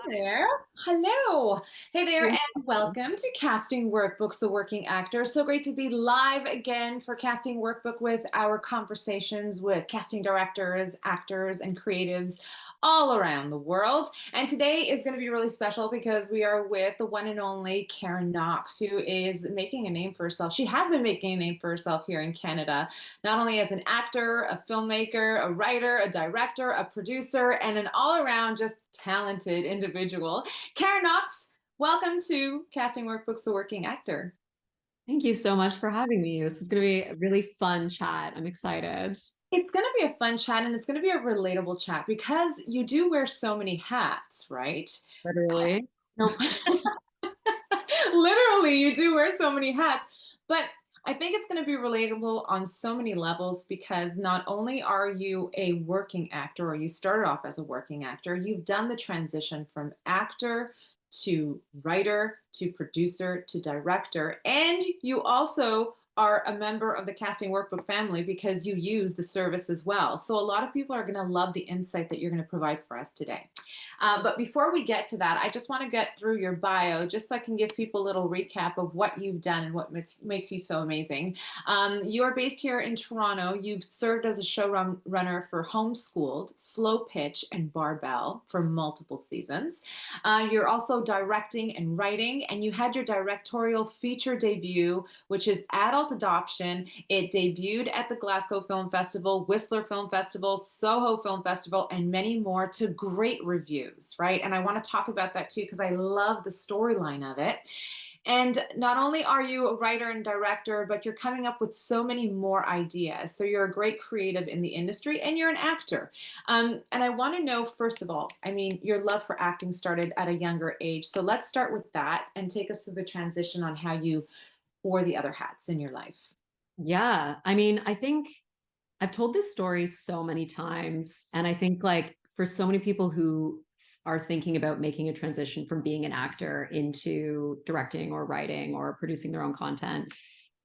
there. Hello. Hey there, and welcome to Casting Workbooks, The Working Actor. So great to be live again for Casting Workbook with our conversations with casting directors, actors, and creatives all around the world. And today is going to be really special because we are with the one and only Karen Knox, who is making a name for herself. She has been making a name for herself here in Canada, not only as an actor, a filmmaker, a writer, a director, a producer, and an all-around just talented individual. Karen Knox, welcome to Casting Workbooks, The Working Actor. Thank you so much for having me. This is going to be a really fun chat. I'm excited. It's going to be a fun chat and it's going to be a relatable chat because you do wear so many hats, right? Literally. No, literally, you do wear so many hats. But I think it's going to be relatable on so many levels because not only are you a working actor or you started off as a working actor, you've done the transition from actor to writer to producer to director, and you also are a member of the Casting Workbook family because you use the service as well. So a lot of people are going to love the insight that you're going to provide for us today. But before we get to that, I just want to get through your bio just so I can give people a little recap of what you've done and what makes you so amazing. You are based here in Toronto. You've served as a showrunner for Homeschooled, Slo Pitch, and Barbelle for multiple seasons. You're also directing and writing, and you had your directorial feature debut, which is Adult Adoption. It debuted at the Glasgow Film Festival, Whistler Film Festival, Soho Film Festival, and many more to great reviews, right? And I want to talk about that too because I love the storyline of it. And not only are you a writer and director, but you're coming up with so many more ideas. So you're a great creative in the industry and you're an actor. And I want to know, first of all, I mean, your love for acting started at a younger age. So let's start with that and take us through the transition on how you wore the other hats in your life. Yeah. I mean, I think I've told this story so many times. And I think like for so many people who are thinking about making a transition from being an actor into directing or writing or producing their own content,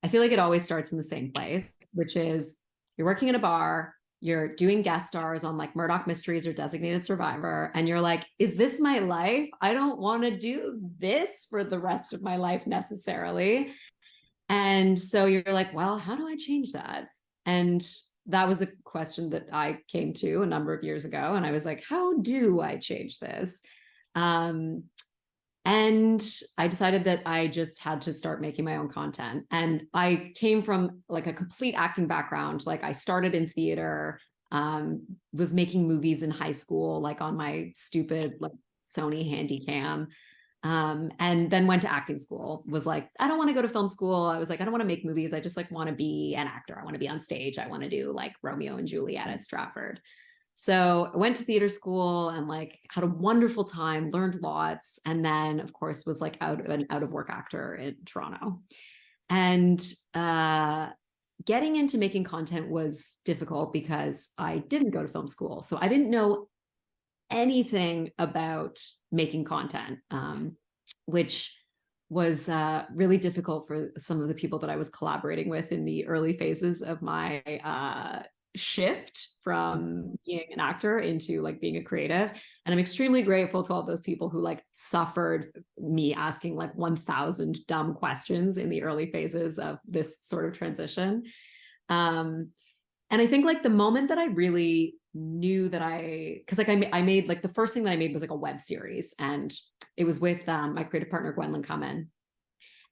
I feel like it always starts in the same place, which is you're working in a bar, you're doing guest stars on like Murdoch Mysteries or Designated Survivor, and you're like, is this my life? I don't want to do this for the rest of my life necessarily. And so you're like, well, how do I change that? And that was a question that I came to a number of years ago. And I was like, how do I change this? And I decided that I just had to start making my own content. And I came from like a complete acting background. Like I started in theater, was making movies in high school, like on my stupid like Sony Handycam. And then went to acting school, was like, I don't want to go to film school. I was like, I don't want to make movies. I just like want to be an actor. I want to be on stage. I want to do like Romeo and Juliet at Stratford. So I went to theater school and like had a wonderful time, learned lots. And then of course was like an out of work actor in Toronto. And getting into making content was difficult because I didn't go to film school. So I didn't know anything about making content, which was really difficult for some of the people that I was collaborating with in the early phases of my shift from being an actor into like being a creative. And I'm extremely grateful to all those people who like suffered me asking like 1,000 dumb questions in the early phases of this sort of transition. And I think like the moment that I really knew that because like I made like the first thing that I made was like a web series, and it was with my creative partner Gwendolyn Cummin,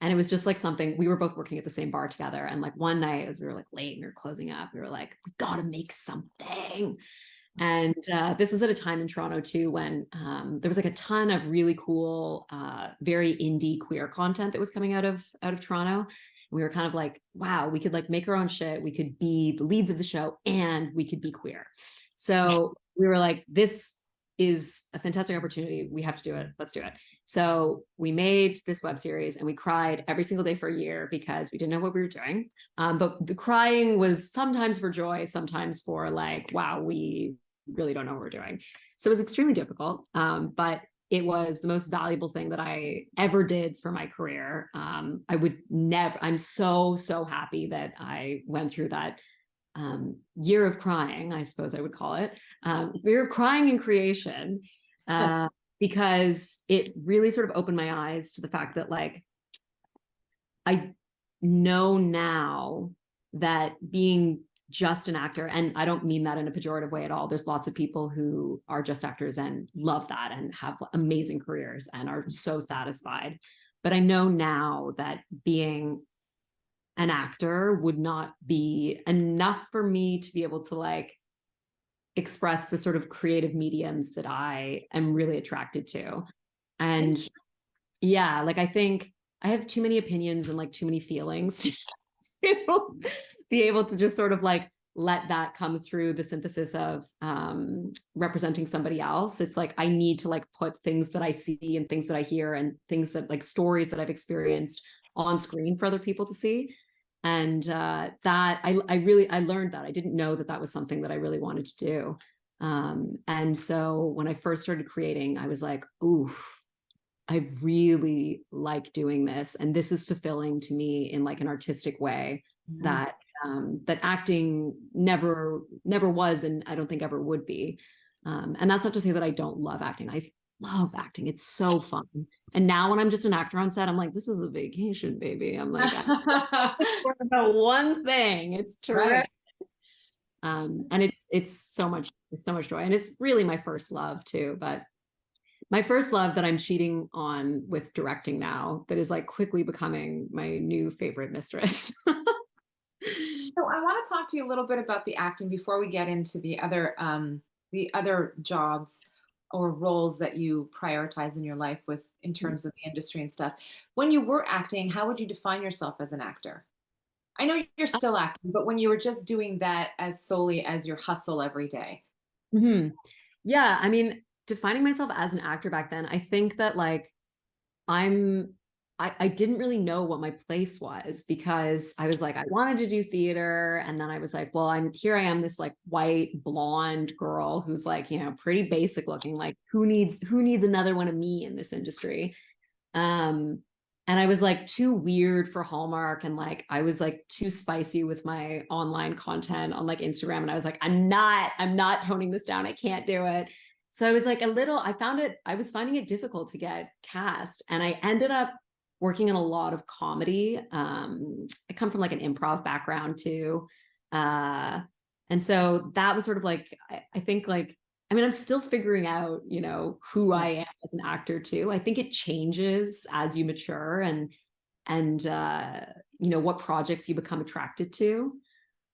and it was just like something we were both working at the same bar together. And like one night as we were like late and we were closing up, we were like, we gotta make something. And this was at a time in Toronto too when there was like a ton of really cool very indie queer content that was coming out of Toronto. We were kind of like, wow, we could like make our own shit. We could be the leads of the show and we could be queer. So we were like, this is a fantastic opportunity. We have to do it. Let's do it. So we made this web series and we cried every single day for a year because we didn't know what we were doing. But the crying was sometimes for joy, sometimes for like, wow, we really don't know what we're doing. So it was extremely difficult. But it was the most valuable thing that I ever did for my career. I would never, I'm so happy that I went through that year of crying, I suppose I would call it, year of crying and creation. because it really sort of opened my eyes to the fact that like I know now that being just an actor, and I don't mean that in a pejorative way at all. There's lots of people who are just actors and love that and have amazing careers and are so satisfied. But I know now that being an actor would not be enough for me to be able to like express the sort of creative mediums that I am really attracted to. And yeah, like I think I have too many opinions and like too many feelings to be able to just sort of like let that come through the synthesis of representing somebody else. It's like I need to like put things that I see and things that I hear and things that like stories that I've experienced on screen for other people to see. And that I learned that. I didn't know that that was something that I really wanted to do. And so when I first started creating, I was like, ooh, I really like doing this, and this is fulfilling to me in like an artistic way that that acting never was, and I don't think ever would be. And that's not to say that I don't love acting. I love acting. It's so fun. And now when I'm just an actor on set, I'm like, this is a vacation, baby. I'm like, it's about one thing. It's terrific. Right. And it's so much joy, and it's really my first love too. But my first love that I'm cheating on with directing now, that is like quickly becoming my new favorite mistress. So I want to talk to you a little bit about the acting before we get into the other jobs or roles that you prioritize in your life with in terms of the industry and stuff. When you were acting, how would you define yourself as an actor? I know you're still acting, but when you were just doing that as solely as your hustle every day. Mm-hmm. Yeah, I mean, defining myself as an actor back then, I think that like I didn't really know what my place was, because I was like, I wanted to do theater. And then I was like, well, I am this like white blonde girl who's like, you know, pretty basic looking, like who needs another one of me in this industry? And I was like too weird for Hallmark, and like I was like too spicy with my online content on like Instagram. And I was like, I'm not toning this down. I can't do it. So I was like I was finding it difficult to get cast. And I ended up working in a lot of comedy. I come from like an improv background too. And so that was sort of like, I think like, I mean, I'm still figuring out, you know, who I am as an actor too. I think it changes as you mature, and you know, what projects you become attracted to.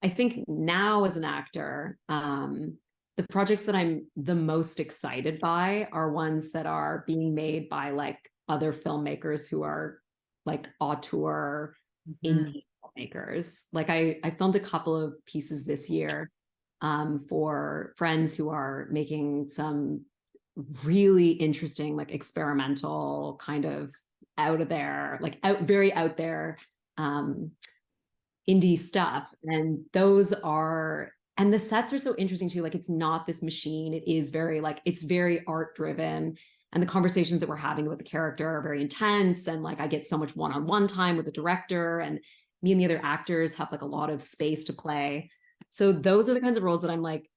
I think now as an actor, the projects that I'm the most excited by are ones that are being made by like other filmmakers who are like auteur indie filmmakers. Like I filmed a couple of pieces this year for friends who are making some really interesting, like experimental kind of very out there indie stuff. And and the sets are so interesting too. Like it's not this machine. It is very like, it's very art driven. And the conversations that we're having with the character are very intense. And like, I get so much one-on-one time with the director, and me and the other actors have like a lot of space to play. So those are the kinds of roles that I'm like,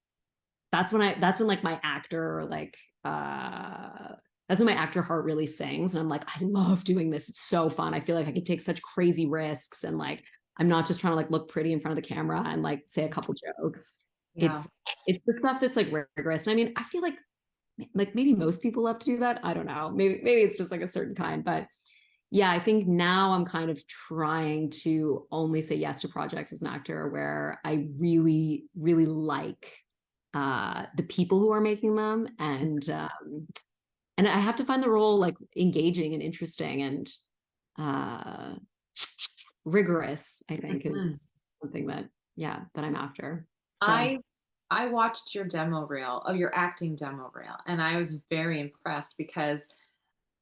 that's when like my actor, like, that's when my actor heart really sings. And I'm like, I love doing this. It's so fun. I feel like I can take such crazy risks, and like, I'm not just trying to like look pretty in front of the camera and like say a couple jokes. Yeah. It's the stuff that's like rigorous. And I mean, I feel like maybe most people love to do that. I don't know. Maybe it's just like a certain kind, but yeah, I think now I'm kind of trying to only say yes to projects as an actor where I really, really like the people who are making them, and I have to find the role like engaging and interesting and rigorous, I think is something that I'm after. So. I watched your demo reel, your acting demo reel, and I was very impressed because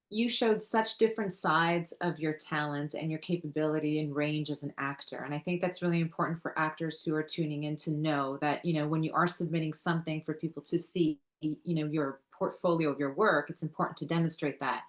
you showed such different sides of your talent and your capability and range as an actor. And I think that's really important for actors who are tuning in to know that, you know, when you are submitting something for people to see, you know, your portfolio of your work, it's important to demonstrate that.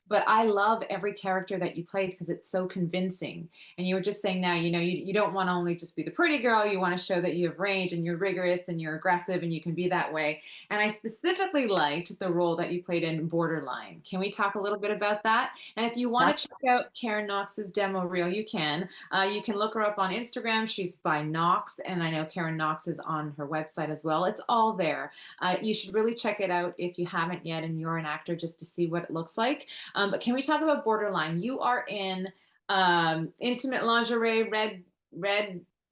but I love every character that you played because it's so convincing. And you were just saying now, you don't want to only just be the pretty girl. You want to show that you have range and you're rigorous and you're aggressive and you can be that way. And I specifically liked the role that you played in Borderline. Can we talk a little bit about that? And if you want to check out Karen Knox's demo reel, you can. You can look her up on Instagram. She's by Knox, and I know Karen Knox is on her website as well. It's all there. You should really check it out if you haven't yet and you're an actor, just to see what it looks like. But can we talk about Borderline? You are in intimate lingerie, red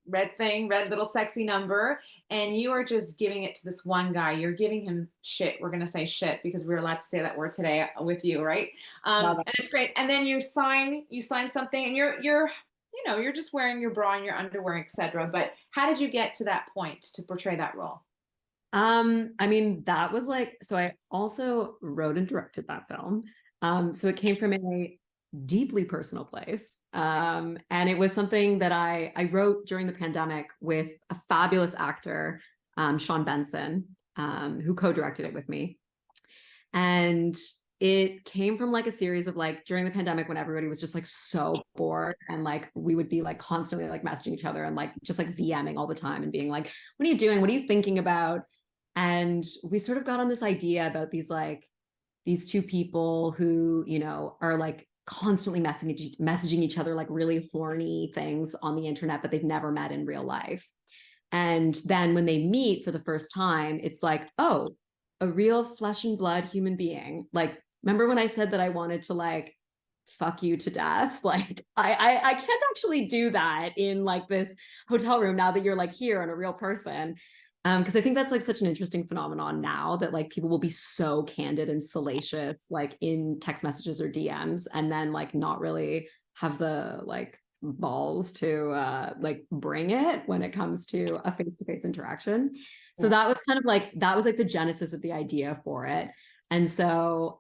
little sexy number, and you are just giving it to this one guy. You're giving him shit. We're gonna say shit because we're allowed to say that word today with you, right? And it's great. And then you sign something, and you're just wearing your bra and your underwear, etc. But how did you get to that point to portray that role? I mean, that was like, so I also wrote and directed that film. So it came from a deeply personal place. And it was something that I wrote during the pandemic with a fabulous actor, Sean Benson, who co-directed it with me. And it came from like a series of like during the pandemic when everybody was just like so bored, and like we would be like constantly like messaging each other and like just like VMing all the time and being like, what are you doing? What are you thinking about? And we sort of got on this idea about these two people who, are like constantly messaging each other like really horny things on the internet, but they've never met in real life. And then when they meet for the first time, it's like, oh, a real flesh and blood human being. Like, remember when I said that I wanted to like fuck you to death? Like I can't actually do that in like this hotel room now that you're like here and a real person. Because I think that's like such an interesting phenomenon now that like people will be so candid and salacious like in text messages or DMs, and then like not really have the like balls to like bring it when it comes to a face-to-face interaction. So that was kind of like, that was like the genesis of the idea for it. And so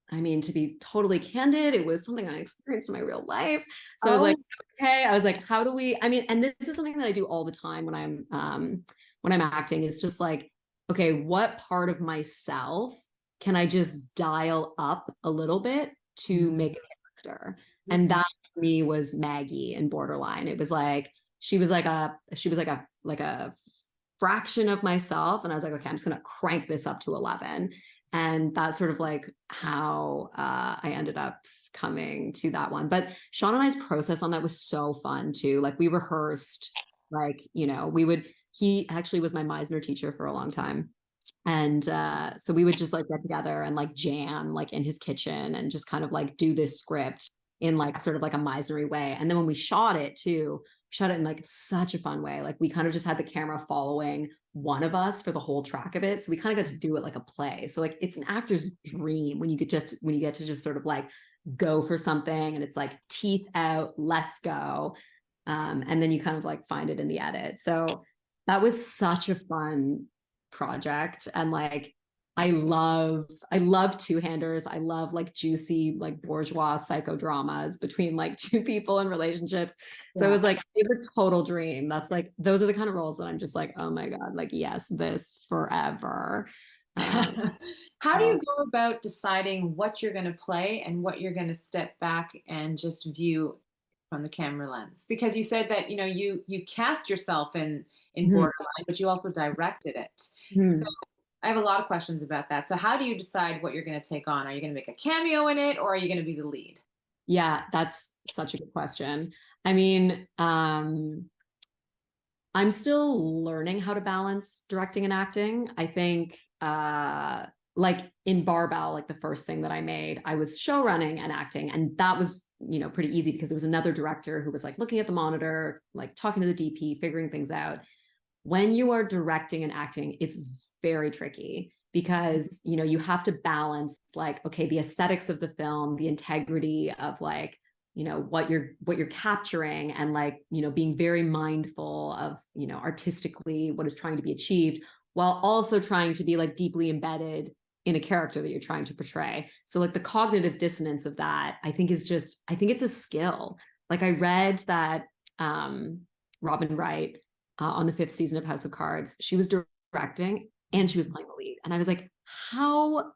I mean, to be totally candid, it was something I experienced in my real life. So I was like, okay, I was like, how do we, I mean, and this is something that I do all the time when I'm acting. It's just like, okay, what part of myself can I just dial up a little bit to make a character? And that for me was Maggie in Borderline. It was like, she was like a fraction of myself. And I was like, okay, I'm just going to crank this up to 11. And that's sort of like how I ended up coming to that one. But Sean and I's process on that was so fun too. Like we rehearsed, like, he actually was my Meisner teacher for a long time. And so we would just like get together and like jam like in his kitchen and just kind of like do this script in like sort of like a Meisner-y way. And then when we shot it too, shot it in like such a fun way. Like we kind of just had the camera following one of us for the whole track of it. So we kind of got to do it like a play. So like it's an actor's dream when you get to just sort of like go for something and it's like teeth out, let's go. And then you kind of like find it in the edit. So that was such a fun project. And like I love two-handers. I love like juicy, like bourgeois psychodramas between like two people in relationships. So it's a total dream. That's like, those are the kind of roles that I'm just like, oh my God, like, yes, this forever. How do you go about deciding what you're going to play and what you're going to step back and just view from the camera lens? Because you said that, you cast yourself in Borderline, but you also directed it. So I have a lot of questions about that. So how do you decide what you're going to take on? Are you going to make a cameo in it, or are you going to be the lead? Yeah, that's such a good question. I mean, I'm still learning how to balance directing and acting. I think like in Barbelle, like the first thing that I made, I was show running and acting. And that was, pretty easy because it was another director who was like looking at the monitor, like talking to the DP, figuring things out. When you are directing and acting, it's very tricky because, you have to balance like, okay, the aesthetics of the film, the integrity of like, what you're capturing, and like, being very mindful of, artistically what is trying to be achieved, while also trying to be like deeply embedded in a character that you're trying to portray. So like the cognitive dissonance of that, I think it's a skill. Like I read that Robin Wright on the 5th season of House of Cards, she was directing and she was playing the lead. And I was like, how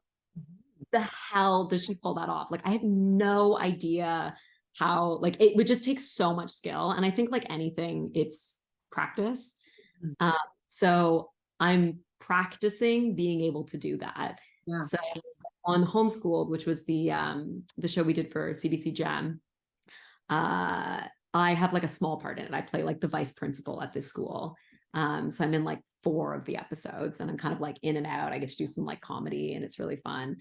the hell does she pull that off? Like, I have no idea how, like, it would just take so much skill. And I think like anything, it's practice. Mm. Um, so I'm practicing being able to do that. Yeah. So on Homeschooled, which was the show we did for CBC Gem, I have like a small part in it. I play like the vice principal at this school. So I'm in like 4 of the episodes, and I'm kind of like in and out. I get to do some like comedy, and it's really fun.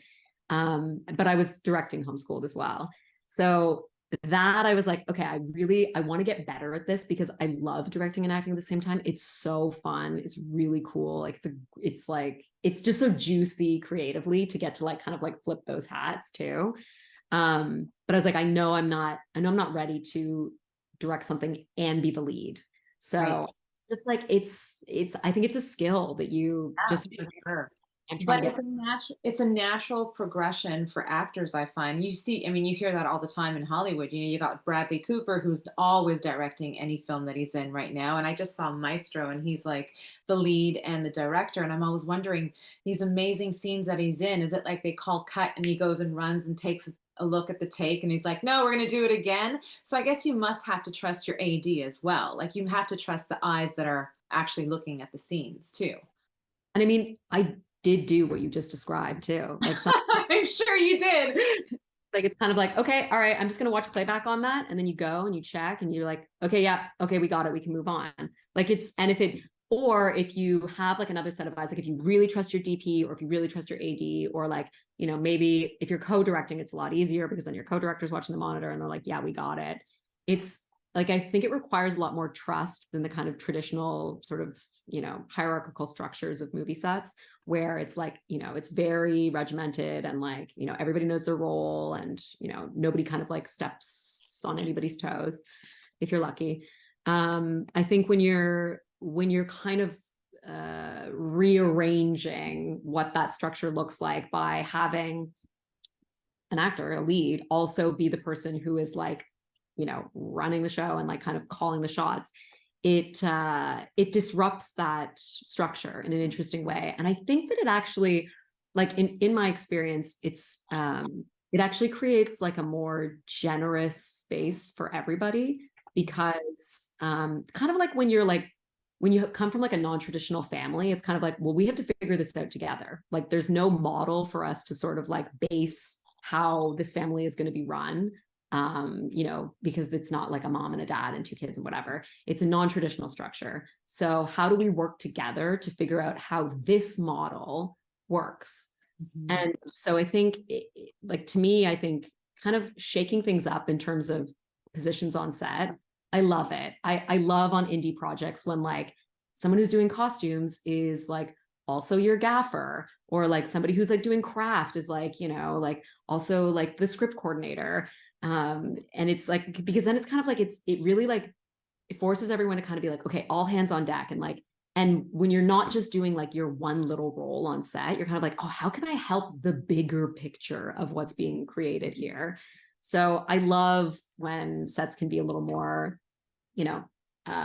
But I was directing Homeschooled as well. So that I was like, okay, I want to get better at this because I love directing and acting at the same time. It's so fun. It's really cool. Like it's just so juicy creatively to get to like kind of like flip those hats too. But I was like, I know I'm not ready to direct something and be the lead. So Right. just like I think it's a skill that you just For sure. and try But to get. it's a natural progression for actors, I find. You see, I mean, you hear that all the time in Hollywood. You know, you got Bradley Cooper, who's always directing any film that he's in right now. And I just saw Maestro, and he's like the lead and the director. And I'm always wondering, these amazing scenes that he's in, is it like they call cut and he goes and runs and takes a look at the take and he's like, no, we're going to do it again. So I guess you must have to trust your AD as well. Like you have to trust the eyes that are actually looking at the scenes too. And I mean, I did do what you just described too. Like I'm sure you did. like it's kind of like, okay, all right, I'm just gonna watch playback on that. And then you go and you check and you're like, okay, yeah, okay, we got it, we can move on. Like it's, and if you have like another set of eyes, like if you really trust your DP or if you really trust your AD, or like, you know, maybe if you're co-directing, it's a lot easier because then your co-director's watching the monitor and they're like, yeah, we got it. It's like, I think it requires a lot more trust than the kind of traditional sort of, you know, hierarchical structures of movie sets where it's like, you know, it's very regimented and like, you know, everybody knows their role and, you know, nobody kind of like steps on anybody's toes if you're lucky. I think when you're kind of rearranging what that structure looks like by having an actor, a lead, also be the person who is like, you know, running the show and like kind of calling the shots, it disrupts that structure in an interesting way. And I think that it actually, like in my experience, it actually creates like a more generous space for everybody because kind of like when you come from like a non-traditional family, it's kind of like, well, we have to figure this out together. Like there's no model for us to sort of like base how this family is going to be run. You know, because it's not like a mom and a dad and 2 kids and whatever. It's a non-traditional structure. So how do we work together to figure out how this model works? Mm-hmm. And so I think, like to me, I think kind of shaking things up in terms of positions on set, I love it. I love on indie projects when like someone who's doing costumes is like also your gaffer, or like somebody who's like doing craft is like, you know, like also like the script coordinator. And it's like, because then it's kind of like, it really like, it forces everyone to kind of be like, okay, all hands on deck. And like, and when you're not just doing like your one little role on set, you're kind of like, oh, how can I help the bigger picture of what's being created here? So I love when sets can be a little more, you know,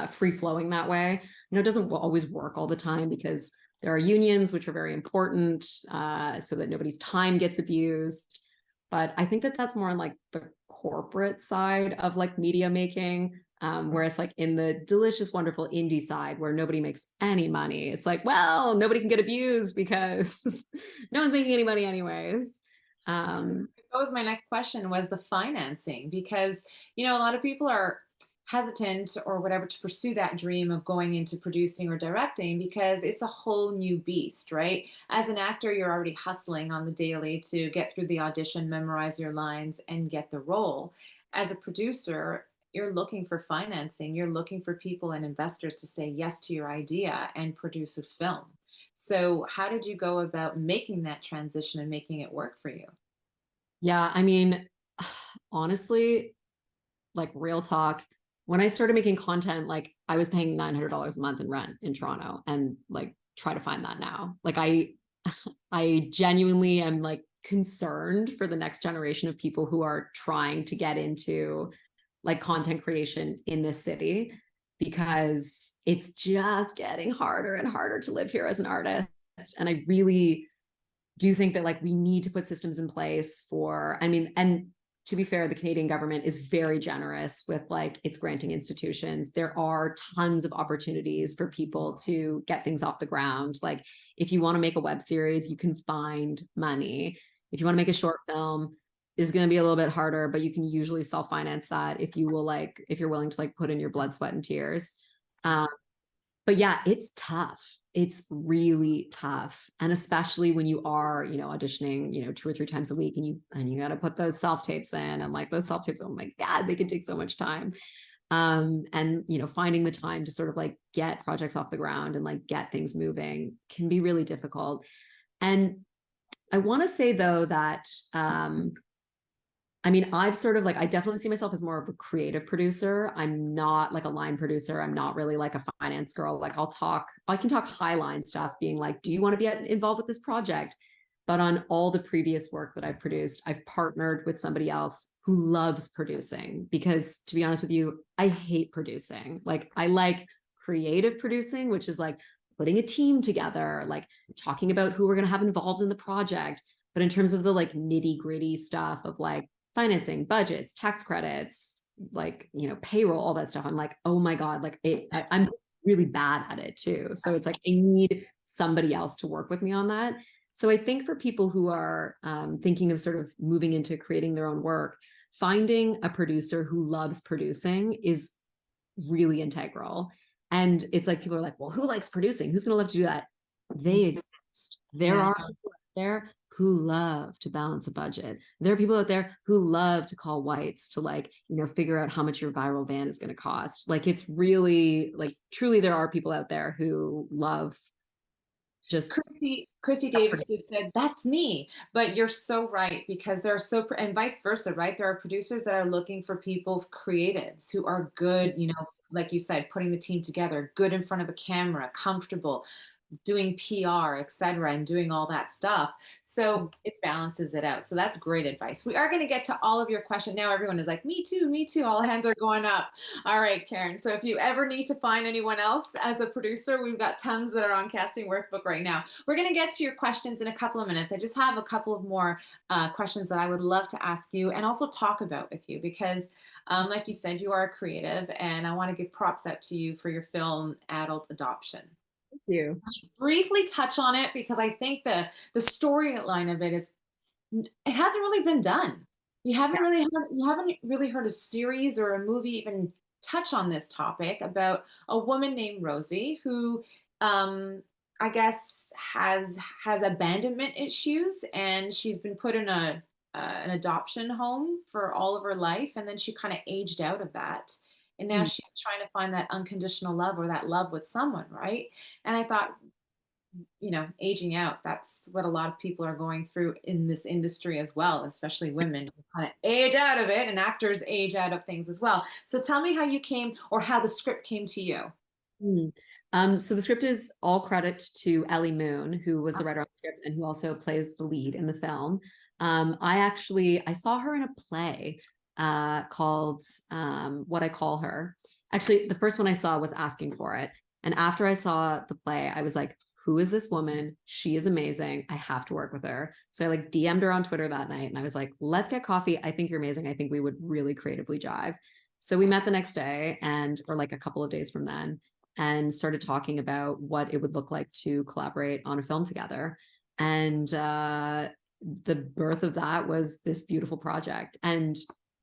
free flowing that way. You know, it doesn't always work all the time because there are unions, which are very important, so that nobody's time gets abused. But I think that that's more on like the corporate side of like media making. Whereas like in the delicious, wonderful indie side where nobody makes any money, it's like, well, nobody can get abused because no one's making any money anyways. That was my next question, was the financing, because, you know, a lot of people are hesitant or whatever to pursue that dream of going into producing or directing because it's a whole new beast, right? As an actor, you're already hustling on the daily to get through the audition, memorize your lines, and get the role. As a producer, you're looking for financing, you're looking for people and investors to say yes to your idea and produce a film. So, how did you go about making that transition and making it work for you? Yeah, I mean, honestly, like real talk, when I started making content, like I was paying $900 a month in rent in Toronto, and like try to find that now. Like I genuinely am like concerned for the next generation of people who are trying to get into like content creation in this city, because it's just getting harder and harder to live here as an artist. And I really do think that like we need to put systems in place for, I mean, and to be fair, the Canadian government is very generous with like its granting institutions. There are tons of opportunities for people to get things off the ground. Like if you want to make a web series, you can find money. If you want to make a short film, is going to be a little bit harder, but you can usually self-finance that if you will, like, if you're willing to like put in your blood, sweat, and tears. But yeah, it's tough. It's really tough. And especially when you are, you know, auditioning, you know, 2 or 3 times a week and you got to put those self tapes in, and like those self tapes, oh my God, they can take so much time. And, you know, finding the time to sort of like get projects off the ground and like get things moving can be really difficult. And I want to say though that, I mean, I've sort of like, I definitely see myself as more of a creative producer. I'm not like a line producer. I'm not really like a finance girl. Like I can talk high line stuff, being like, do you want to be involved with this project? But on all the previous work that I've produced, I've partnered with somebody else who loves producing, because to be honest with you, I hate producing. Like I like creative producing, which is like putting a team together, like talking about who we're going to have involved in the project. But in terms of the like nitty gritty stuff of like financing, budgets, tax credits, like, you know, payroll, all that stuff, I'm like, oh my God, like I'm really bad at it too. So it's like, I need somebody else to work with me on that. So I think for people who are thinking of sort of moving into creating their own work, finding a producer who loves producing is really integral. And it's like, people are like, well, who likes producing? Who's going to love to do that? They exist. There are people out there who love to balance a budget. There are people out there who love to call whites to like, you know, figure out how much your viral van is going to cost. Like, it's really like, truly, there are people out there who love just. Christy Davis just said, that's me. But you're so right, because there are and vice versa, right? There are producers that are looking for people, creatives who are good, you know, like you said, putting the team together, good in front of a camera, comfortable, doing PR, etc., and doing all that stuff. So it balances it out. So that's great advice. We are going to get to all of your questions. Now everyone is like, me too, me too. All hands are going up. All right, Karen. So if you ever need to find anyone else as a producer, we've got tons that are on Casting Workbook right now. We're going to get to your questions in a couple of minutes. I just have a couple of more questions that I would love to ask you and also talk about with you, because like you said, you are a creative, and I want to give props out to you for your film, Adult Adoption. You Briefly touch on it, because I think the storyline of it is, it hasn't really been done. You haven't really heard a series or a movie even touch on this topic about a woman named Rosie who I guess has abandonment issues, and she's been put in an adoption home for all of her life, and then she kind of aged out of that. And now she's trying to find that unconditional love, or that love with someone, right? And I thought, you know, aging out, that's what a lot of people are going through in this industry as well, especially women who kind of age out of it, and actors age out of things as well. So tell me how you came, or how the script came to you. So the script is all credit to Ellie Moon, who was the writer on the script and who also plays the lead in the film. I saw her in a play called What I Call Her. Actually, the first one I saw was Asking for It. And after I saw the play, I was like, who is this woman? She is amazing. I have to work with her. So I like DM'd her on Twitter that night, and I was like, let's get coffee. I think you're amazing. I think we would really creatively jive. So we met the next day, or like a couple of days from then, and started talking about what it would look like to collaborate on a film together. And the birth of that was this beautiful project. And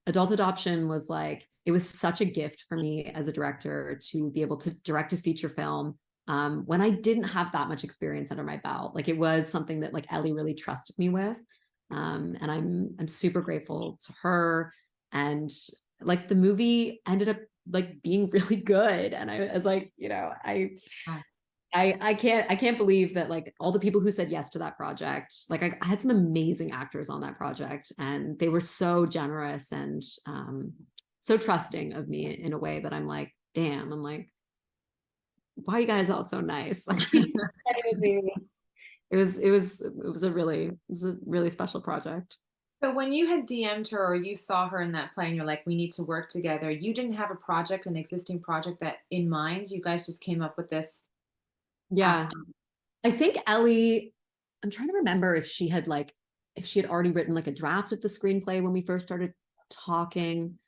Adult Adoption was like, it was such a gift for me as a director to be able to direct a feature film when I didn't have that much experience under my belt. Like, it was something that like Ellie really trusted me with. And I'm super grateful to her. And like, the movie ended up like being really good. And I was like, you know, I can't believe that like all the people who said yes to that project, like I had some amazing actors on that project, and they were so generous and so trusting of me in a way that I'm like, damn, I'm like, why are you guys all so nice? It was a really special project. So when you had DM'd her, or you saw her in that play and you're like, we need to work together, you didn't have a project, an existing project that in mind, you guys just came up with this. Yeah. I think Ellie I'm trying to remember if she had already written like a draft of the screenplay when we first started talking.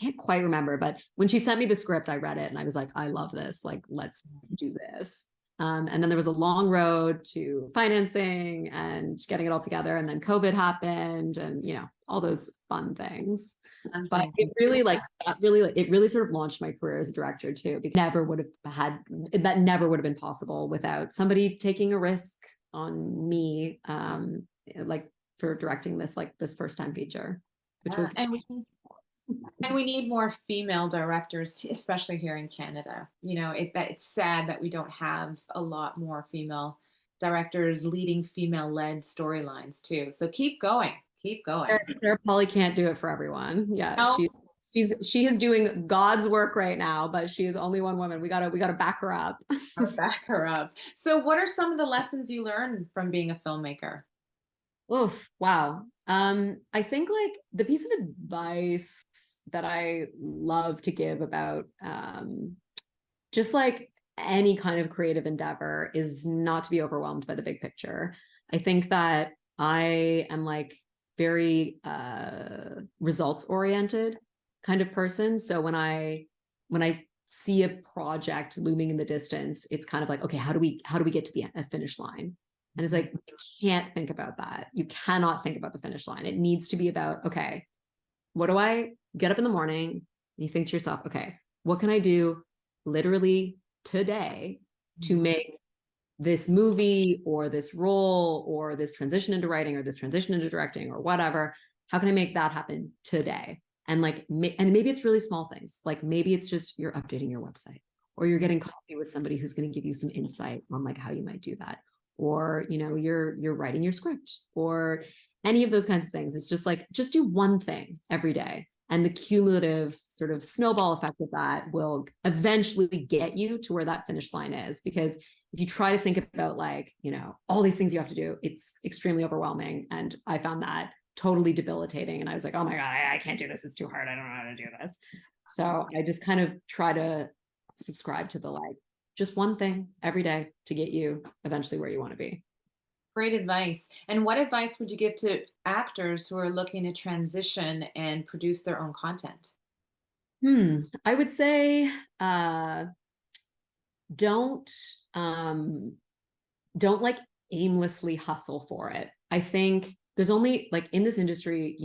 Can't quite remember, but when she sent me the script, I read it and I was like, I love this. Like, let's do this. And then there was a long road to financing and getting it all together. And then COVID happened and, all those fun things. But it really it really sort of launched my career as a director too, because that never would have been possible without somebody taking a risk on me, like for directing this first time feature, which was. And we need more female directors, especially here in Canada. It's sad that we don't have a lot more female directors leading female-led storylines too. So keep going, keep going. Sarah Polly can't do it for everyone. Yeah, no. she is doing God's work right now, but she is only one woman. We gotta back her up. Back her up. So, what are some of the lessons you learned from being a filmmaker? Oof, wow. I think like the piece of advice that I love to give about just like any kind of creative endeavor is not to be overwhelmed by the big picture. I think that I am like very results oriented kind of person. So when I see a project looming in the distance, it's kind of like, okay, how do we get to the finish line? And it's like, you can't think about that. You cannot think about the finish line. It needs to be about, okay, what do I get up in the morning? And you think to yourself, okay, what can I do literally today to make this movie or this role or this transition into writing or this transition into directing or whatever? How can I make that happen today? And and maybe it's really small things. Like maybe it's just you're updating your website or you're getting coffee with somebody who's going to give you some insight on like how you might do that. Or you're writing your script or any of those kinds of things. It's just like, just do one thing every day, and the cumulative sort of snowball effect of that will eventually get you to where that finish line is. Because if you try to think about like all these things you have to do, it's extremely overwhelming, and I found that totally debilitating. And I was like, oh my god, I can't do this, it's too hard, I don't know how to do this. So I just kind of try to subscribe to the like just one thing every day to get you eventually where you want to be. Great advice. And what advice would you give to actors who are looking to transition and produce their own content? I would say don't like aimlessly hustle for it. I think there's only like in this industry,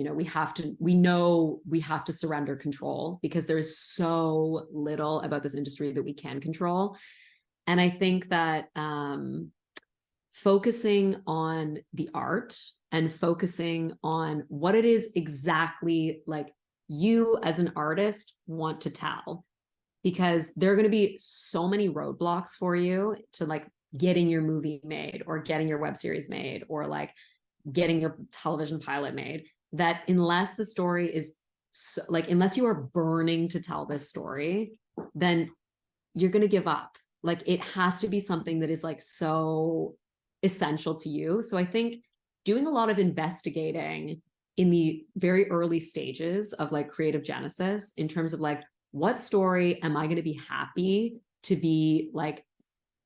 we know we have to surrender control because there's so little about this industry that we can control. And I think that focusing on the art and focusing on what it is exactly like you as an artist want to tell, because there are going to be so many roadblocks for you to like getting your movie made or getting your web series made or like getting your television pilot made, that unless the story is unless you are burning to tell this story, then you're going to give up. Like it has to be something that is like so essential to you. So I think doing a lot of investigating in the very early stages of like creative genesis in terms of like, what story am I going to be happy to be like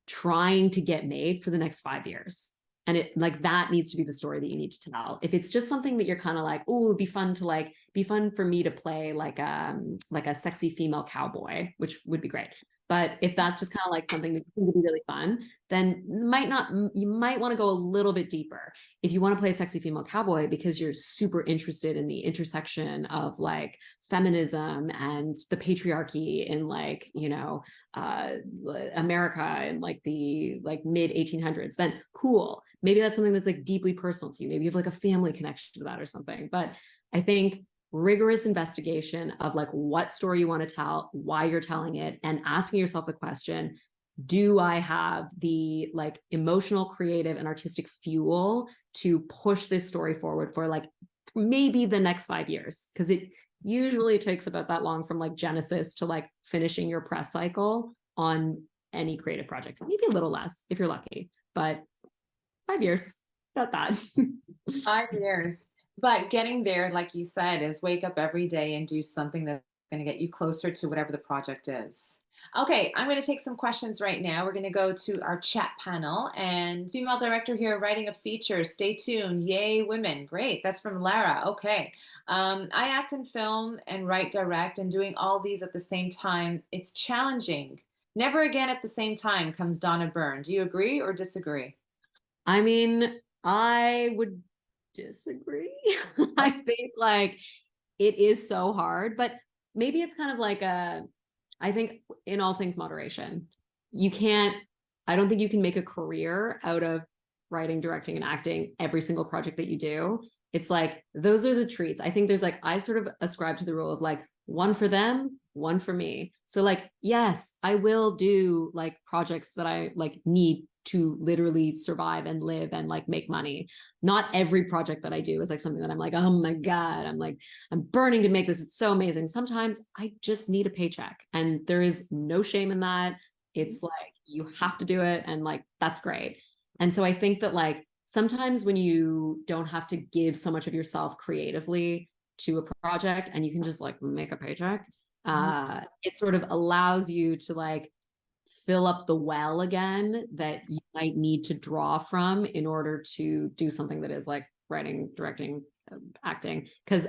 trying to get made for the next 5 years? And it like that needs to be the story that you need to tell. If it's just something that you're kind of like, oh, it'd be fun for me to play like a sexy female cowboy, which would be great. But if that's just kind of like something that's going to be really fun, then you might want to go a little bit deeper. If you want to play a sexy female cowboy because you're super interested in the intersection of like feminism and the patriarchy in like, America in like the like mid 1800s, then cool. Maybe that's something that's like deeply personal to you. Maybe you have like a family connection to that or something. But I think rigorous investigation of like what story you want to tell, why you're telling it, and asking yourself the question, do I have the like emotional, creative, and artistic fuel to push this story forward for like maybe the next 5 years? Because it usually takes about that long from like genesis to like finishing your press cycle on any creative project. Maybe a little less if you're lucky, but 5 years, about that. 5 years. But getting there, like you said, is wake up every day and do something that's going to get you closer to whatever the project is. Okay, I'm going to take some questions right now. We're going to go to our chat panel and female director here writing a feature. Stay tuned. Yay, women. Great. That's from Lara. Okay. I act in film and write, direct, and doing all these at the same time. It's challenging. Never again at the same time comes Donna Byrne. Do you agree or disagree? I mean, I would disagree. I think like it is so hard, but maybe it's kind of like I think in all things moderation. You can't, I don't think you can make a career out of writing, directing, and acting every single project that you do. It's like those are the treats. I think there's like I sort of ascribe to the rule of like one for them, one for me. So like yes, I will do like projects that I like need to literally survive and live and like make money. Not every project that I do is like something that I'm like, oh my God, I'm burning to make this. It's so amazing. Sometimes I just need a paycheck and there is no shame in that. It's like you have to do it and like that's great. And so I think that like sometimes when you don't have to give so much of yourself creatively to a project and you can just like make a paycheck, it sort of allows you to like fill up the well again that you might need to draw from in order to do something that is like writing, directing, acting. Because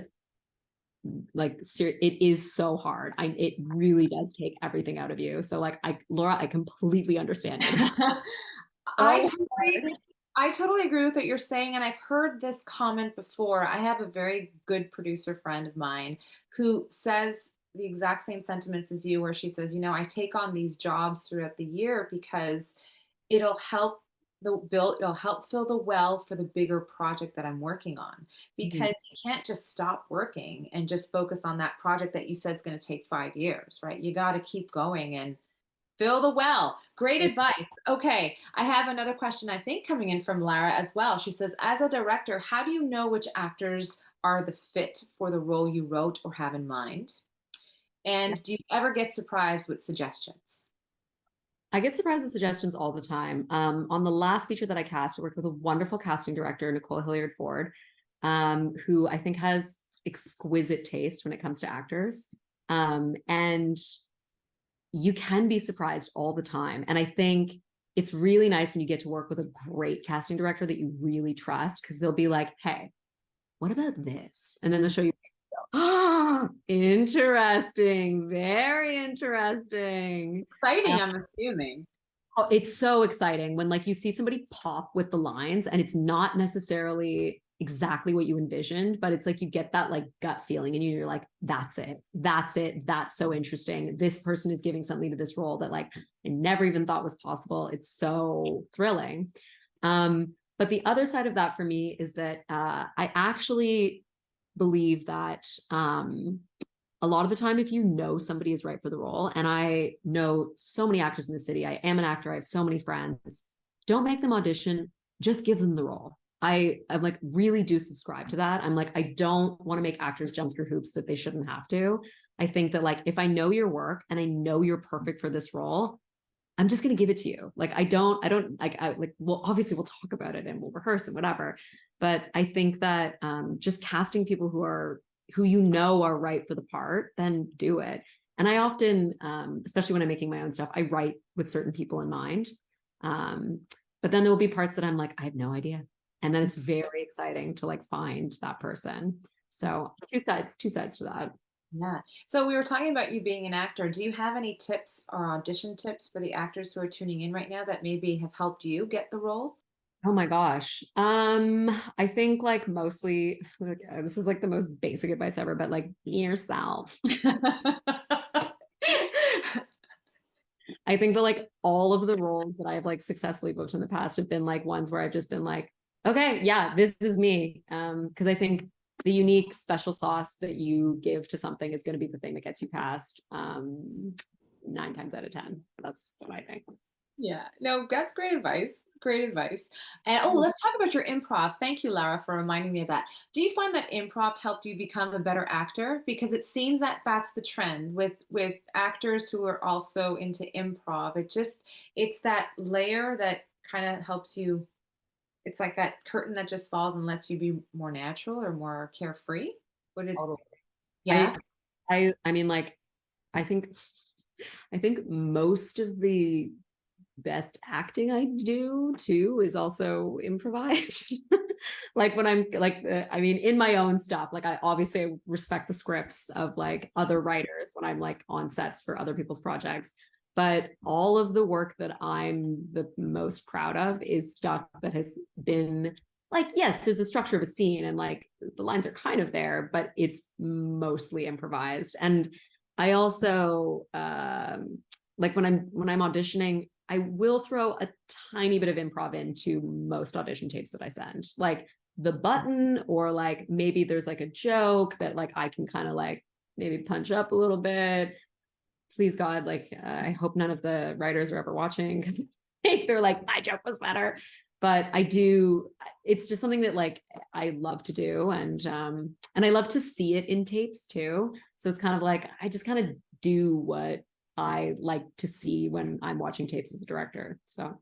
like it is so hard. It really does take everything out of you. So like Laura, I completely understand you. I So totally, I totally agree with what you're saying, and I've heard this comment before. I have a very good producer friend of mine who says the exact same sentiments as you, where she says, I take on these jobs throughout the year because it'll help it'll help fill the well for the bigger project that I'm working on. Mhm. Because you can't just stop working and just focus on that project that you said is going to take 5 years, right? You got to keep going and fill the well. Great advice. Okay, I have another question, I think, coming in from Lara as well. She says, as a director, how do you know which actors are the fit for the role you wrote or have in mind? Yeah. And do you ever get surprised with suggestions? I get surprised with suggestions all the time. On the last feature that I cast, I worked with a wonderful casting director, Nicole Hilliard Ford, who I think has exquisite taste when it comes to actors. And you can be surprised all the time. And I think it's really nice when you get to work with a great casting director that you really trust because they'll be like, hey, what about this? And then they'll show you, oh, interesting, very interesting. Exciting, I'm assuming. Oh, it's so exciting when like you see somebody pop with the lines and it's not necessarily exactly what you envisioned, but it's like you get that like gut feeling and you're like, that's it. That's it. That's so interesting. This person is giving something to this role that like I never even thought was possible. It's so thrilling. But the other side of that for me is that I actually believe that a lot of the time, if you know somebody is right for the role, and I know so many actors in the city, I am an actor, I have so many friends, don't make them audition, just give them the role. I'm like really do subscribe to that. I'm like, I don't want to make actors jump through hoops that they shouldn't have to. I think that like if I know your work and I know you're perfect for this role, I'm just going to give it to you. Like, I don't like, well, obviously we'll talk about it and we'll rehearse and whatever. But I think that just casting people who you know are right for the part, then do it. And I often, especially when I'm making my own stuff, I write with certain people in mind. But then there will be parts that I'm like, I have no idea. And then it's very exciting to like find that person. So two sides to that. Yeah. So we were talking about you being an actor. Do you have any tips or audition tips for the actors who are tuning in right now that maybe have helped you get the role? Oh my gosh. I think like mostly like, this is like the most basic advice ever, but like be yourself. I think that like all of the roles that I've like successfully booked in the past have been like ones where I've just been like, okay, yeah, this is me. Because I think the unique special sauce that you give to something is going to be the thing that gets you cast. 9 times out of 10. That's what I think. Yeah, no, that's great advice. Great advice. And oh, let's talk about your improv. Thank you, Lara, for reminding me of that. Do you find that improv helped you become a better actor? Because it seems that that's the trend with actors who are also into improv. It's that layer that kind of helps you. It's like that curtain that just falls and lets you be more natural or more carefree. Would it? Totally. Yeah. I mean like I think I think most of the best acting I do too is also improvised. Like when I'm like, I mean, in my own stuff, like I obviously respect the scripts of like other writers when I'm like on sets for other people's projects. But all of the work that I'm the most proud of is stuff that has been like, yes, there's a structure of a scene and like the lines are kind of there, but it's mostly improvised. And I also like when I'm auditioning, I will throw a tiny bit of improv into most audition tapes that I send. Like the button, or like maybe there's like a joke that like I can kind of like maybe punch up a little bit. Please God, like I hope none of the writers are ever watching because they're like, my joke was better. But I do, it's just something that like I love to do, and I love to see it in tapes too. So it's kind of like I just kind of do what I like to see when I'm watching tapes as a director. So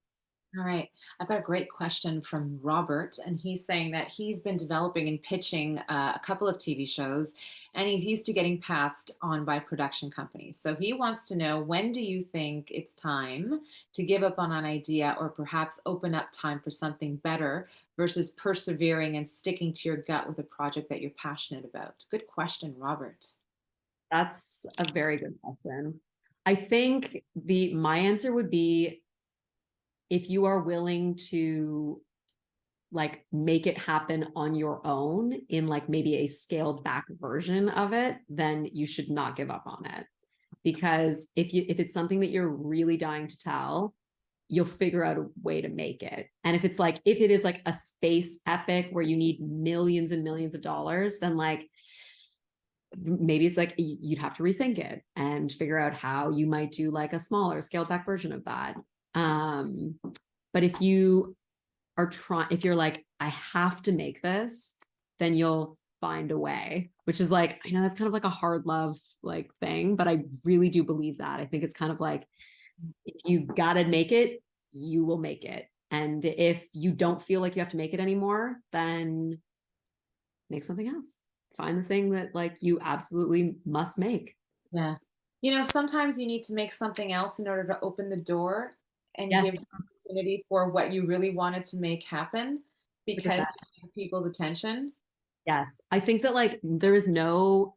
All right. I've got a great question from Robert, and he's saying that he's been developing and pitching a couple of TV shows, and he's used to getting passed on by production companies. So he wants to know, when do you think it's time to give up on an idea or perhaps open up time for something better versus persevering and sticking to your gut with a project that you're passionate about? Good question, Robert. that's a very good question. I think the my answer would be, if you are willing to like make it happen on your own in like maybe a scaled back version of it, then you should not give up on it. Because if it's something that you're really dying to tell, you'll figure out a way to make it. And if it is like a space epic where you need millions and millions of dollars, then like maybe it's like you'd have to rethink it and figure out how you might do like a smaller scaled back version of that. But if you're like, I have to make this, then you'll find a way, which is like, I know that's kind of like a hard love like thing, but I really do believe that. I think it's kind of like, if you gotta make it, you will make it. And if you don't feel like you have to make it anymore, then make something else. Find the thing that like you absolutely must make. Yeah. You know, sometimes you need to make something else in order to open the door and give Yes, opportunity for what you really wanted to make happen because 100%. you have people's attention. Yes. I think that like there is no,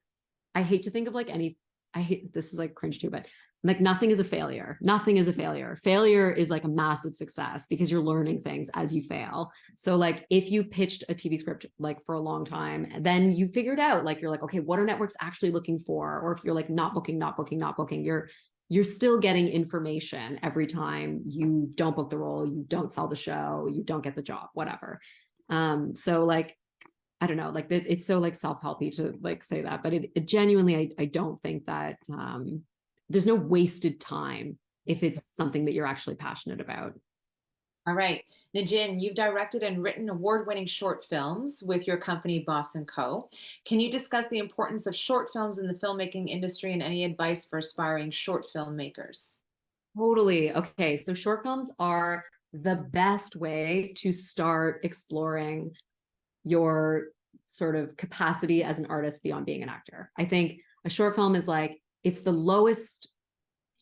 I hate to think of like any, I hate, this is like cringe too, but like nothing is a failure. Nothing is a failure. Failure is like a massive success because you're learning things as you fail. So like if you pitched a TV script like for a long time, then you figured out like, you're like, okay, what are networks actually looking for? Or if you're like not booking, you're still getting information every time you don't book the role, you don't sell the show, you don't get the job, whatever. So like I don't know, like it's so like self-helpy to like say that, but it genuinely, I don't think that there's no wasted time if it's something that you're actually passionate about. All right. Najin, you've directed and written award-winning short films with your company Boss and Co. Can you discuss the importance of short films in the filmmaking industry and any advice for aspiring short filmmakers? Totally. Okay. So short films are the best way to start exploring your sort of capacity as an artist beyond being an actor. I think a short film is like, it's the lowest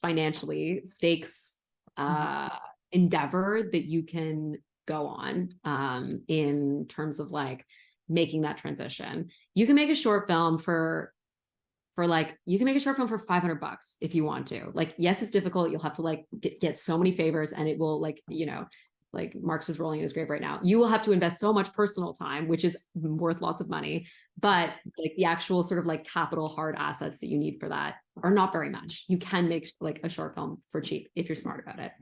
financially stakes endeavor that you can go on in terms of like making that transition. You can make a short film for like, you can make a short film for $500 if you want to. Like, yes, it's difficult. You'll have to like get so many favors, and it will like, like Marx is rolling in his grave right now. You will have to invest so much personal time, which is worth lots of money. But like the actual sort of like capital hard assets that you need for that are not very much. You can make like a short film for cheap if you're smart about it.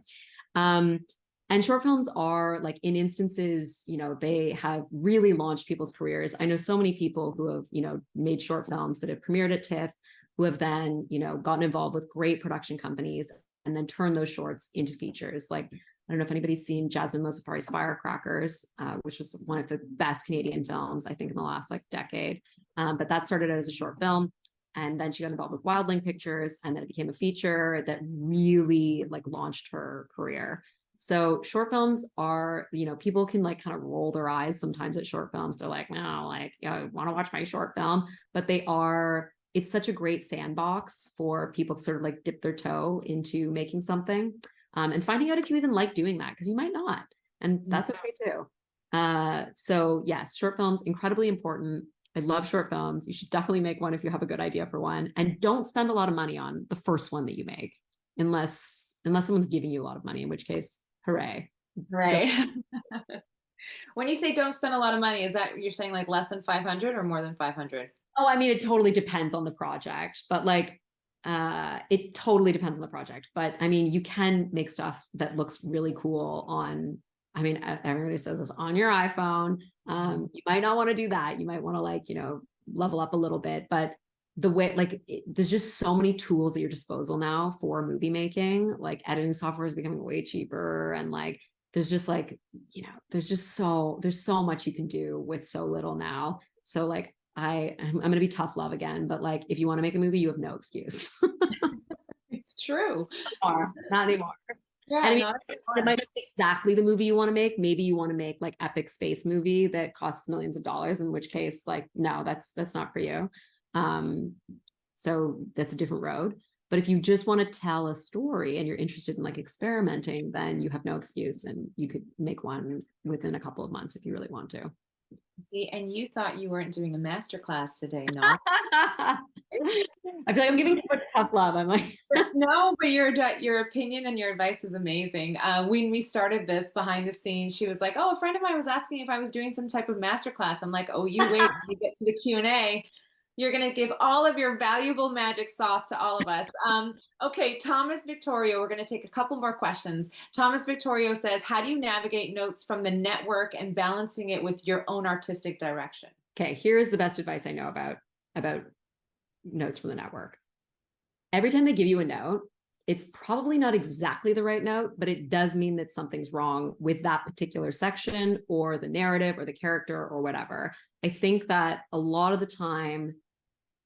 And short films are like, in instances, they have really launched people's careers. I know so many people who have, made short films that have premiered at TIFF, who have then, gotten involved with great production companies and then turned those shorts into features. Like, I don't know if anybody's seen Jasmine Mosafari's Firecrackers, which was one of the best Canadian films, I think, in the last like decade. But that started out as a short film. And then she got involved with Wildling Pictures, and then it became a feature that really like launched her career. So short films are, people can like kind of roll their eyes sometimes at short films. They're like, no, like, I want to watch my short film, but they are it's such a great sandbox for people to sort of like dip their toe into making something, and finding out if you even like doing that, because you might not, and that's okay too. So yes, short films, incredibly important. I love short films. You should definitely make one if you have a good idea for one, and don't spend a lot of money on the first one that you make, unless someone's giving you a lot of money, in which case, hooray. Right. When you say don't spend a lot of money, is that you're saying like less than 500 or more than 500? Oh, I mean, it totally depends on the project, but like, it totally depends on the project. But I mean, you can make stuff that looks really cool on, I mean, everybody says this, on your iPhone. You might not want to do that. You might want to, like, you know, level up a little bit, but the way, like, there's just so many tools at your disposal now for movie making. Like, editing software is becoming way cheaper, and like, there's just like, you know, there's so much you can do with so little now. So like, I'm going to be tough love again, but like, if you want to make a movie, you have no excuse. It's true. Not anymore. Yeah, and I mean, it might be exactly the movie you want to make. Maybe you want to make like epic space movie that costs millions of dollars, in which case, like, no, that's not for you. So that's a different road. But if you just want to tell a story and you're interested in like experimenting, then you have no excuse, and you could make one within a couple of months if you really want to. See, and you thought you weren't doing a master class today, no? I feel like I'm giving too much tough love. I'm like, no, but your opinion and your advice is amazing. When we started this behind the scenes, she was like, "Oh, a friend of mine was asking if I was doing some type of master class." I'm like, "Oh, you wait till you get to the Q&A. You're going to give all of your valuable magic sauce to all of us." Okay, Thomas Victorio, we're going to take a couple more questions. Thomas Victorio says, how do you navigate notes from the network and balancing it with your own artistic direction? Okay, here's the best advice I know about notes from the network. Every time they give you a note, it's probably not exactly the right note, but it does mean that something's wrong with that particular section or the narrative or the character or whatever. I think that a lot of the time,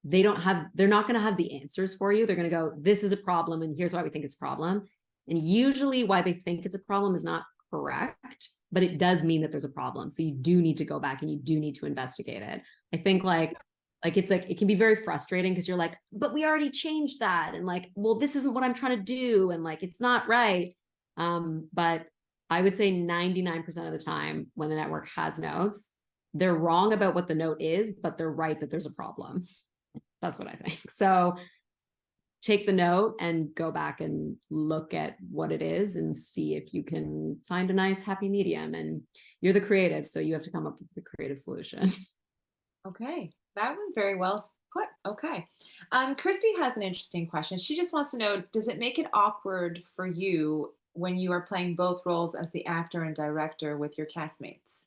they're not going to have the answers for you. They're going to go, this is a problem, and here's why we think it's a problem. And usually why they think it's a problem is not correct, but it does mean that there's a problem. So you do need to go back and you do need to investigate it. I think like it's like, it can be very frustrating because you're like, but we already changed that. And like, well, this isn't what I'm trying to do. And like, it's not right. But I would say 99% of the time when the network has notes, they're wrong about what the note is, but they're right that there's a problem. That's what I think. So take the note and go back and look at what it is and see if you can find a nice happy medium. And you're the creative, so you have to come up with the creative solution. Okay, that was very well put. Okay. Christy has an interesting question. She just wants to know, does it make it awkward for you when you are playing both roles as the actor and director with your castmates?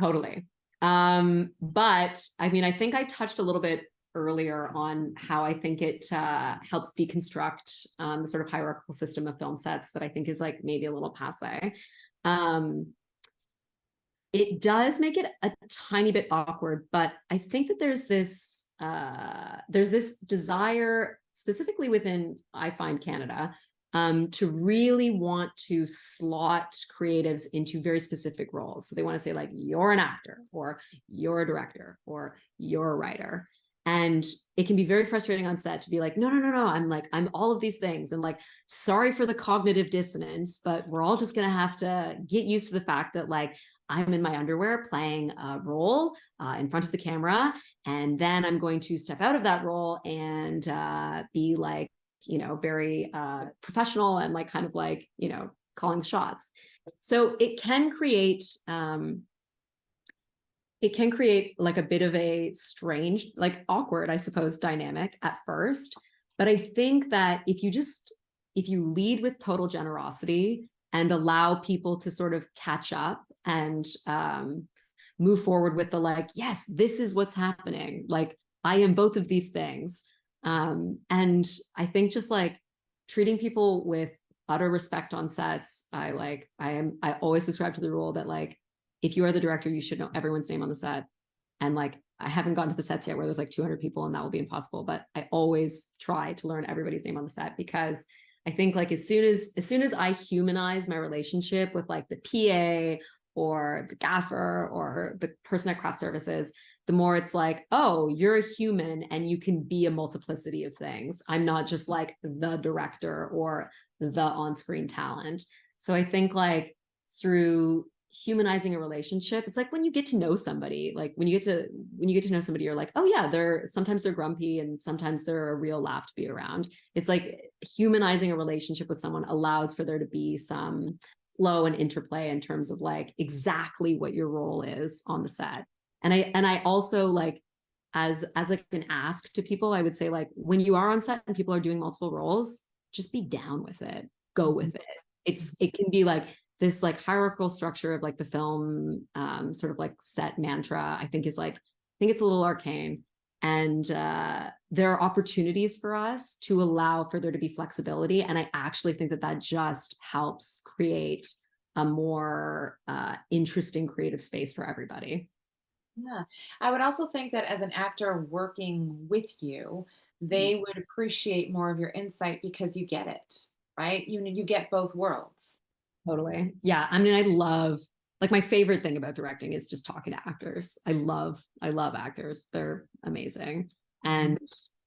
Totally. But I mean, I think I touched a little bit earlier on how I think it helps deconstruct the sort of hierarchical system of film sets that I think is like maybe a little passe. It does make it a tiny bit awkward, but I think that there's this desire, specifically within, I find, Canada, to really want to slot creatives into very specific roles. So they want to say like, you're an actor, or you're a director, or you're a writer. And it can be very frustrating on set to be like, no, I'm all of these things. And like, sorry for the cognitive dissonance, but we're all just going to have to get used to the fact that like, I'm in my underwear playing a role in front of the camera. And then I'm going to step out of that role and be like, you know, very professional and like kind of like, you know, calling the shots. So it can create like a bit of a strange, like awkward, I suppose, dynamic at first. But I think that if you lead with total generosity and allow people to sort of catch up and move forward with the like, yes, this is what's happening. Like, I am both of these things. And I think just like treating people with utter respect on sets, I always prescribe to the rule that like, if you are the director, you should know everyone's name on the set. And like, I haven't gone to the sets yet where there's like 200 people and that will be impossible, but I always try to learn everybody's name on the set, because I think like as soon as I humanize my relationship with like the PA or the gaffer or the person at craft services, the more it's like, oh, you're a human and you can be a multiplicity of things. I'm not just like the director or the on-screen talent. So I think like through humanizing a relationship, it's like when you get to know somebody, like when you get to know somebody, you're like, oh yeah, sometimes they're grumpy and sometimes they're a real laugh to be around. It's like humanizing a relationship with someone allows for there to be some flow and interplay in terms of like exactly what your role is on the set. And I also like, as like an ask to people, I would say like when you are on set and people are doing multiple roles, just be down with it, go with it. It can be like this like hierarchical structure of like the film sort of like set mantra, I think it's a little arcane. And there are opportunities for us to allow for there to be flexibility. And I actually think that just helps create a more interesting creative space for everybody. Yeah. I would also think that as an actor working with you, they would appreciate more of your insight because you get it, right? You get both worlds. Totally. Yeah. I mean, I love, like, my favorite thing about directing is just talking to actors. I love actors. They're amazing. And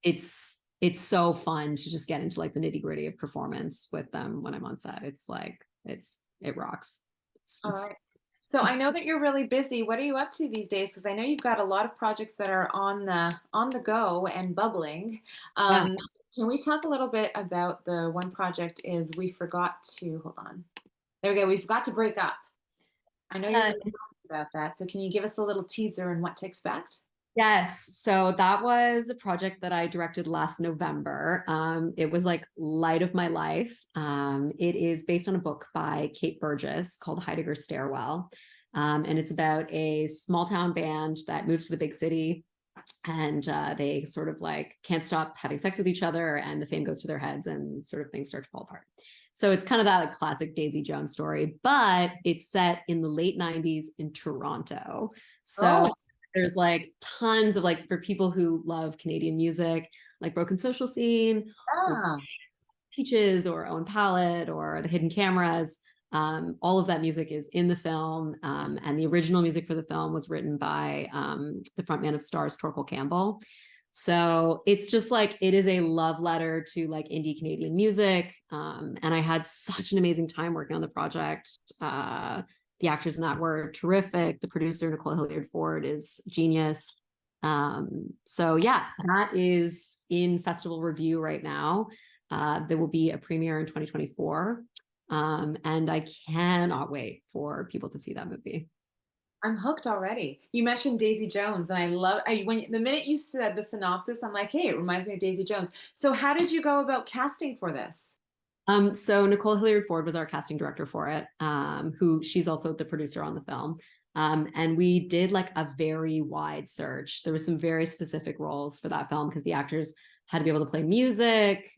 it's so fun to just get into like the nitty gritty of performance with them when I'm on set. It's like, it rocks. All right. So I know that you're really busy. What are you up to these days? Because I know you've got a lot of projects that are on the go and bubbling. Yeah. Can we talk a little bit about the one project is we forgot to hold on. There we go. We forgot to break up. I know you're really happy about that. So can you give us a little teaser on what to expect? Yes. So that was a project that I directed last November. It was like light of my life. It is based on a book by Kayt Burgess called Heidegger Stairwell. And it's about a small town band that moves to the big city, and they sort of like can't stop having sex with each other, and the fame goes to their heads and sort of things start to fall apart. So it's kind of that like classic Daisy Jones story, but it's set in the late 90s in Toronto. So Oh, there's like tons of like, for people who love Canadian music, like Broken Social Scene, or yeah. Peaches, or Owen Palette, or The Hidden Cameras. All of that music is in the film, and the original music for the film was written by the frontman of Stars, Torquil Campbell. So it's just like, it is a love letter to like indie Canadian music. And I had such an amazing time working on the project. The actors in that were terrific. The producer, Nicole Hilliard-Ford, is genius. So yeah, that is in festival review right now. There will be a premiere in 2024. And I cannot wait for people to see that movie. I'm hooked already. You mentioned Daisy Jones, and when the minute you said the synopsis, I'm like, hey, it reminds me of Daisy Jones. So how did you go about casting for this? So Nicole Hilliard-Ford was our casting director for it, who she's also the producer on the film. And we did like a very wide search. There was some very specific roles for that film because the actors had to be able to play music,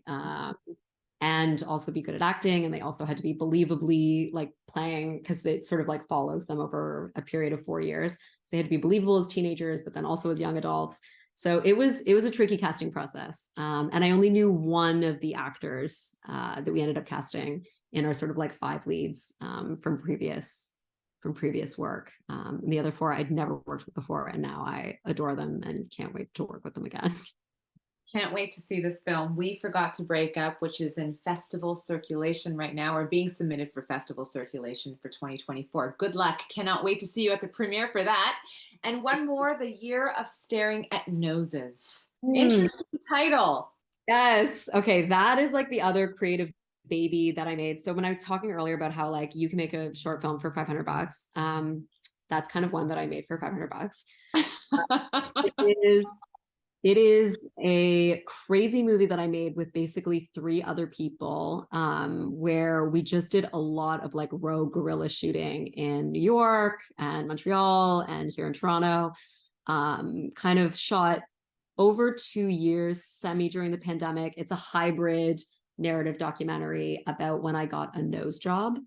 and also be good at acting. And they also had to be believably like playing, because it sort of like follows them over a period of 4 years. So they had to be believable as teenagers, but then also as young adults. So it was a tricky casting process. And I only knew one of the actors that we ended up casting in our sort of like 5 leads from previous work. The other 4 I'd never worked with before, and now I adore them and can't wait to work with them again. Can't wait to see this film. We Forgot to Break Up, which is in festival circulation right now, or being submitted for festival circulation for 2024. Good luck. Cannot wait to see you at the premiere for that. And one more, The Year of Staring at Noses. Interesting title. Yes. Okay. That is like the other creative baby that I made. So when I was talking earlier about how like you can make a short film for $500, that's kind of one that I made for $500. It is a crazy movie that I made with basically 3 other people, where we just did a lot of like rogue guerrilla shooting in New York and Montreal and here in Toronto. Kind of shot over 2 years, semi during the pandemic. It's a hybrid narrative documentary about when I got a nose job.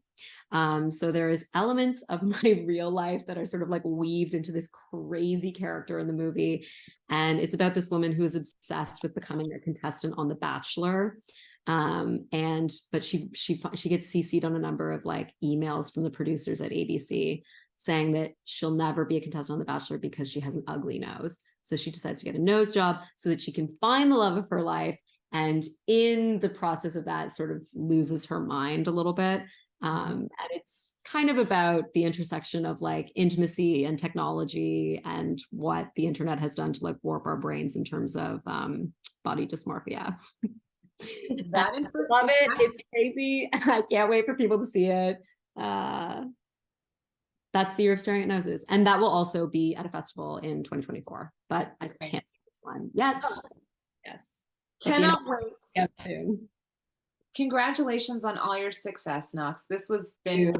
So there is elements of my real life that are sort of like weaved into this crazy character in the movie. And it's about this woman who is obsessed with becoming a contestant on The Bachelor. But she gets CC'd on a number of like emails from the producers at ABC. saying that she'll never be a contestant on The Bachelor because she has an ugly nose. So she decides to get a nose job so that she can find the love of her life. And in the process of that, sort of loses her mind a little bit. And it's kind of about the intersection of like intimacy and technology and what the internet has done to like warp our brains in terms of body dysmorphia. That I love it. It's crazy. I can't wait for people to see it. That's the year of staring at noses. And that will also be at a festival in 2024, but I can't see this one yet. Yes. Cannot wait. Yeah, soon. Congratulations on all your success, Knox. This has been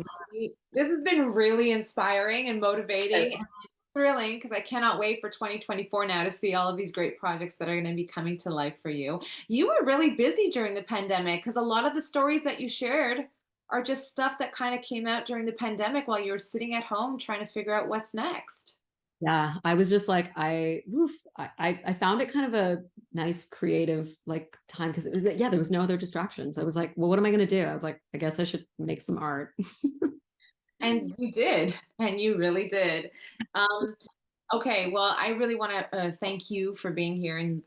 really inspiring and motivating and thrilling, because I cannot wait for 2024 now to see all of these great projects that are going to be coming to life for you. You were really busy during the pandemic, because a lot of the stories that you shared are just stuff that kind of came out during the pandemic while you were sitting at home trying to figure out what's next. Yeah, I was just like, I found it kind of a nice creative like time, because it was, yeah, there was no other distractions. I was like, well, what am I going to do? I was like, I guess I should make some art. And you did, and you really did. Okay, well, I really want to thank you for being here and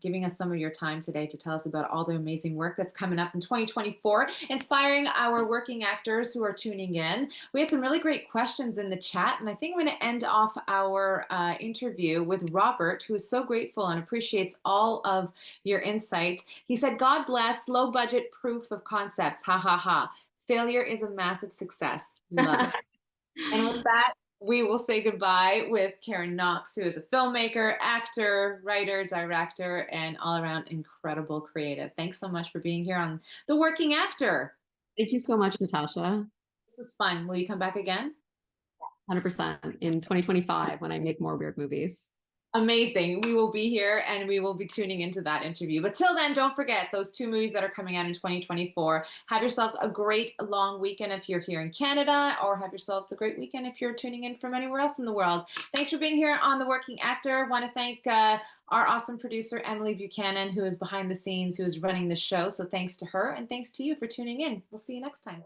giving us some of your time today to tell us about all the amazing work that's coming up in 2024, inspiring our working actors who are tuning in. We had some really great questions in the chat, and I think I'm going to end off our interview with Robert, who is so grateful and appreciates all of your insight. He said, "God bless, low budget proof of concepts. Ha ha ha. Failure is a massive success." Love it. And with that, we will say goodbye with Karen Knox, who is a filmmaker, actor, writer, director, and all around incredible creative. Thanks so much for being here on The Working Actor. Thank you so much, Natasha. This was fun. Will you come back again? 100% in 2025 when I make more weird movies. Amazing. We will be here and we will be tuning into that interview. But till then, don't forget those 2 movies that are coming out in 2024. Have yourselves a great long weekend if you're here in Canada, or have yourselves a great weekend if you're tuning in from anywhere else in the world. Thanks for being here on The Working Actor. Want to thank our awesome producer, Emily Buchanan, who is behind the scenes, who is running the show. So thanks to her, and thanks to you for tuning in. We'll see you next time.